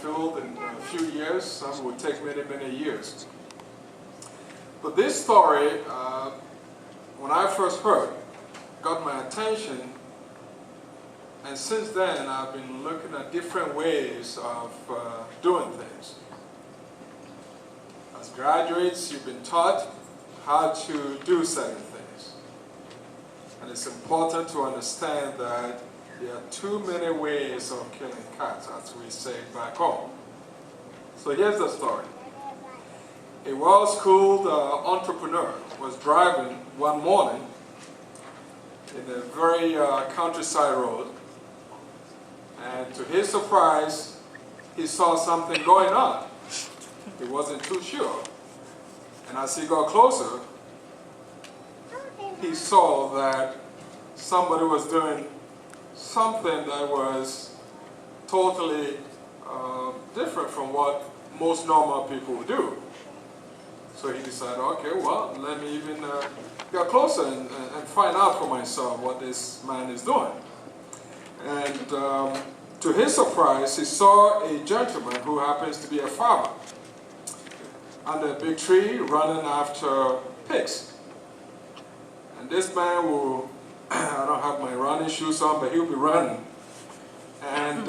fulfilled in a few years. Some will take many, many years. But this story, when I first heard, got my attention. And since then, I've been looking at different ways of doing things. As graduates, you've been taught how to do certain things. And it's important to understand that there are too many ways of killing cats, as we say back home. So here's the story. A well-schooled entrepreneur was driving one morning in a very countryside road. And to his surprise, he saw something going on. He wasn't too sure. And as he got closer, he saw that somebody was doing something that was totally different from what most normal people would do. So he decided, okay, well, let me even get closer and find out for myself what this man is doing. And to his surprise, he saw a gentleman who happens to be a farmer under a big tree running after pigs. And this man will, I don't have my running shoes on, but he'll be running. And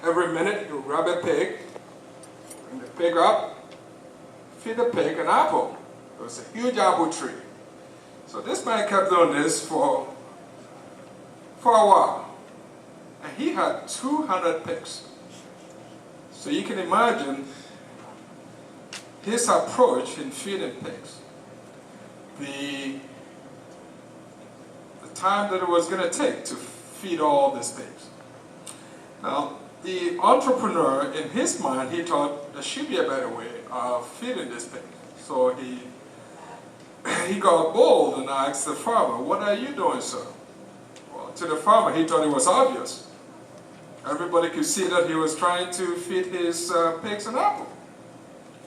every minute he'll grab a pig, bring the pig up, feed the pig an apple. It was a huge apple tree. So this man kept doing this for a while. And he had 200 pigs. So you can imagine his approach in feeding pigs. The time that it was going to take to feed all these pigs. Now, the entrepreneur, in his mind, he thought there should be a better way of feeding this pig. So he got bold and asked the farmer, "What are you doing, sir?" Well, to the farmer, he thought it was obvious. Everybody could see that he was trying to feed his pigs an apple.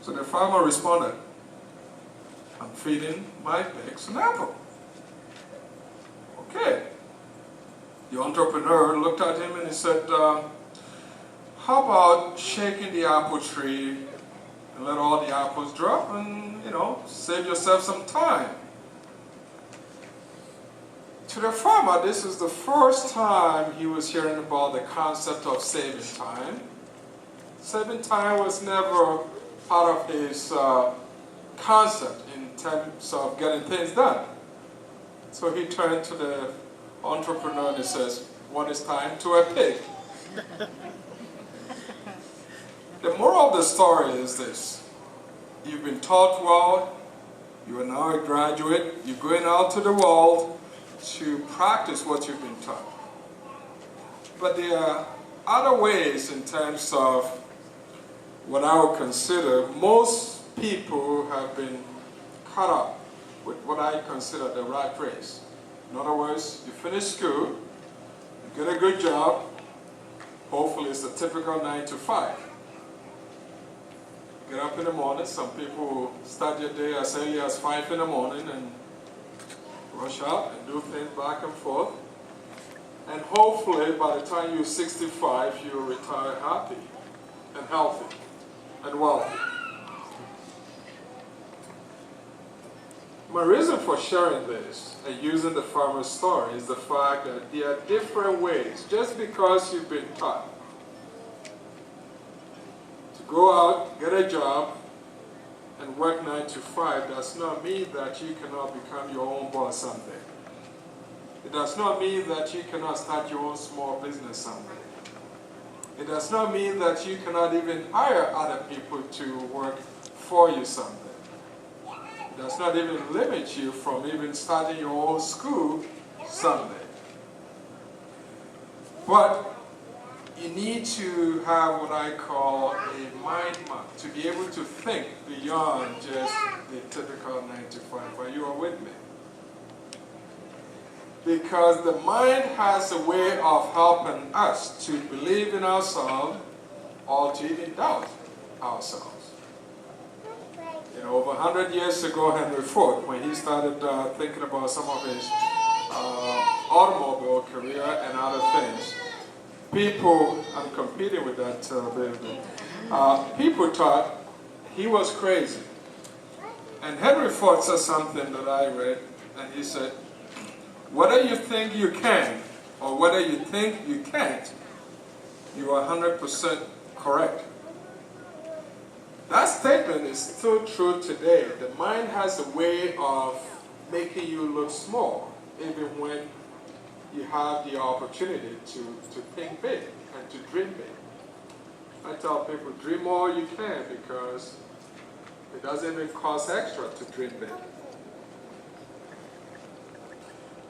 So the farmer responded, "I'm feeding my pigs an apple." Okay. The entrepreneur looked at him and he said, "How about shaking the apple tree and let all the apples drop and, save yourself some time?" To the farmer, this is the first time he was hearing about the concept of saving time. Saving time was never part of his concept in terms of getting things done. So he turned to the entrepreneur and he says, "What is time to a pig?" The moral of the story is this. You've been taught well, you are now a graduate, you're going out to the world to practice what you've been taught. But there are other ways in terms of what I would consider most people have been caught up with what I consider the rat race. In other words, you finish school, you get a good job, hopefully it's a typical 9 to 5. Get up in the morning, some people start your day as early as 5 in the morning and rush out and do things back and forth. And hopefully by the time you're 65, you'll retire happy and healthy and wealthy. My reason for sharing this and using the farmer's story is the fact that there are different ways. Just because you've been taught to go out, get a job, and work 9 to 5 does not mean that you cannot become your own boss someday. It does not mean that you cannot start your own small business someday. It does not mean that you cannot even hire other people to work for you someday. It does not even limit you from even starting your own school someday. But you need to have what I call a mind map to be able to think beyond just the typical 9 to 5. Are you all with me? Because the mind has a way of helping us to believe in ourselves or to even doubt ourselves. Over 100 years ago, Henry Ford, when he started thinking about some of his automobile career and other things, people, I'm competing with that baby. people thought he was crazy. And Henry Ford said something that I read, and he said, whether you think you can or whether you think you can't, you are 100% correct. That statement is still true today. The mind has a way of making you look small, even when you have the opportunity to think big and to dream big. I tell people, dream all you can, because it doesn't even cost extra to dream big.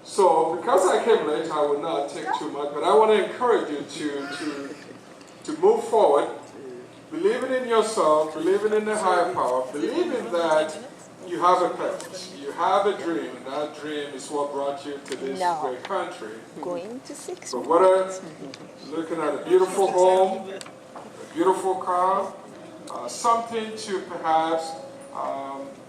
So, because I came late, I will not take too much, but I want to encourage you to move forward, believing in yourself, believing in the higher power, believing that you have a purpose, you have a dream, and that dream is what brought you to this great country. Going to 6 So whether looking at a beautiful home, a beautiful car, something to perhaps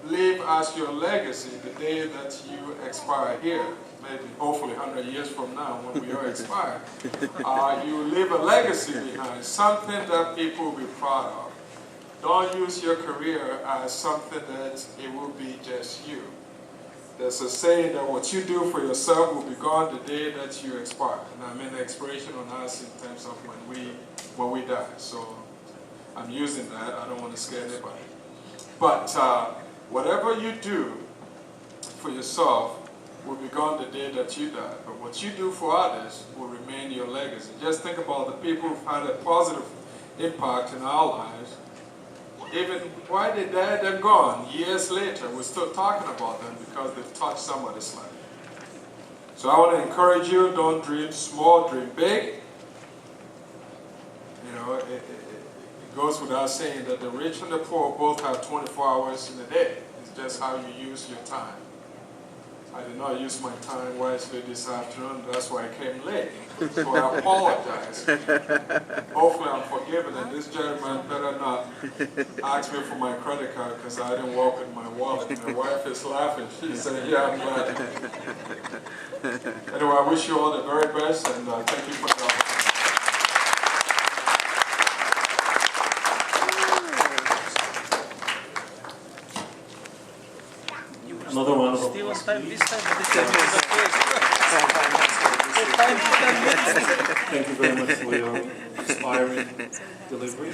leave as your legacy the day that you expire here, maybe hopefully 100 years from now when we are expired, you leave a legacy behind, something that people will be proud of. Don't use your career as something that it will be just you. There's a saying that what you do for yourself will be gone the day that you expire. And I mean the expiration on us in terms of when we die. So I'm using that. I don't want to scare anybody. But whatever you do for yourself will be gone the day that you die. But what you do for others will remain your legacy. Just think about the people who've had a positive impact in our lives. Even why they died and gone, years later, we're still talking about them because they've touched somebody's life. So I want to encourage you, don't dream small, dream big. You know, it goes without saying that the rich and the poor both have 24 hours in a day. It's just how you use your time. I did not use my time wisely this afternoon, that's why I came late. So I apologize. Hopefully I'm forgiven, and this gentleman better not ask me for my credit card because I didn't walk with my wallet. My wife is laughing. She said, yeah, I'm glad. Anyway, I wish you all the very best, and thank you for the opportunity. Another one of them. Still on time this time. Thank you very much for your inspiring delivery.